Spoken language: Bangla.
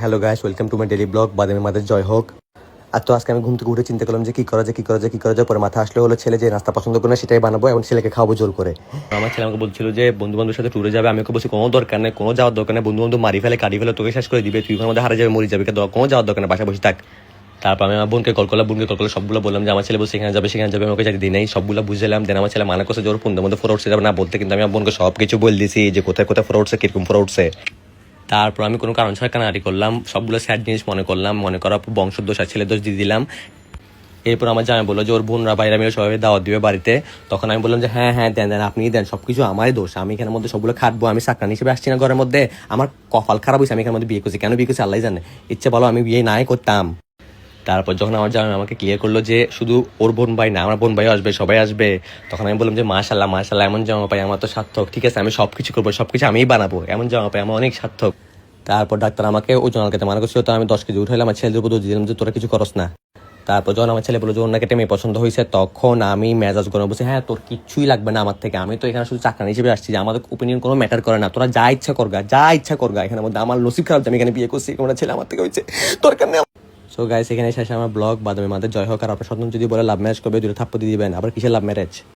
Hello guys, welcome to my daily blog. বাদামি মাদের জয় হোক। আর তো আজকে আমি ঘুম থেকে উঠে চিন্তা করলাম যে কি করা যায়। পরে মাথা আসলে হলো ছেলে যে নাস্তা পছন্দ করে না সেটাই বানাবো এবং ছেলেকে খাওয়াবো জোর করে। আমার ছেলে আমাকে বলছিল যে বন্ধু বান্ধবের সাথে ট্যুরে যাবে। আমি ওকে বলছি কোনো দরকার নেই, কোনো যাওয়ার দরকার নেই। বন্ধু বান্ধব মারি ফেলে কাটি ফেলে তোকে শেষ করে দিবে, তুই ওখানে মধ্যে হারা যাবে, মরে যাবে, কোনো যাওয়ার দরকার নেই, বাসা বসে থাক। তারপর আমি আমার বোনকে কল করলাম, সবগুলো বললাম যে আমার ছেলে বলছে সেখানে যাবে, আমি ওকে যাতে দিই নাই, সবগুলো বুঝলাম। দেন আমার ছেলে মানা করছে যে ওর ফোনের মধ্যে ফোর উঠছে যাবে না বলতে, কিন্তু আমি আমার বোনকে সব কিছু বলে দিয়েছি যে কোথায় কোথায় ফোর উঠছে, কিরকম ফোর উঠছে। তারপর আমি কোনো কারণ ছাড়া কানাকাটি করলাম, সবগুলো স্যাড জিনিস মনে করার বংশদোষ আর ছেলে দোষ দিয়ে দিলাম। এরপর আমার জামাই বললো যে ওর বোনরা বাইরে মিলে সবাই দাওয়াত দিবে বাড়িতে। তখন আমি বললাম যে হ্যাঁ দেন আপনি দেন, সবকিছু আমারই দোষ, আমি এখানের মধ্যে সবগুলো খাটবো, আমি সাকরান হিসেবে আসছি না ঘরের মধ্যে, আমার কপাল খারাপ হয়েছে, আমি এখানের মধ্যে বিয়ে করছি, কেন বিয়ে করছি আল্লাহ জানে, ইচ্ছে বলো আমি বিয়ে নাই করতাম। তারপর যখন আমার জামাই আমাকে ক্লিয়ার করলো যে শুধু ওর বোন ভাই না, আমার বোন ভাইও আসবে, সবাই আসবে, তখন আমি বললাম যে মাশাল্লাহ এমন জামা পাই, আমার তো সার্থক, ঠিক আছে আমি সবকিছু করবো, সবকিছু আমিই বানাবো, এমন জামা পাই আমার অনেক সার্থক। তারপর ডাক্তার আমাকে ওজন আলগাতে মানা করছিল, তো আমি 10 কেজি উঠাইলাম, আমার ছেলেদের উপর দোষ দিলাম যে তোরা কিছু করস না। তারপর যখন আমার ছেলে বললো যে অন্য একটা মেয়ে পছন্দ হয়েছে, তখন আমি মেজাজ গরম বলছি হ্যাঁ তোর কিচ্ছুই লাগবে না আমার থেকে, আমি তো এখানে শুধু চাকরানি হিসেবে আসছি, যে আমাদের ওপিনিয়ন কোনো ম্যাটার করে না, তোরা যা ইচ্ছা করগা, এখানে মধ্যে আমার নসিব খারাপ যে আমি এখানে বিয়ে করছি, কোনো ছেলে আমার থেকে হয়েছে, তোর কারণে। সো গাইস, এখানে শেষে আমার ব্লগ। বাদামি মাদের জয় হোক। আর আপনার সন্তান যদি বলে লাভ ম্যারেজ করবে, 2 থাপ্পড় দিয়ে দিবেন, আবার কিসের লাভ ম্যারেজ।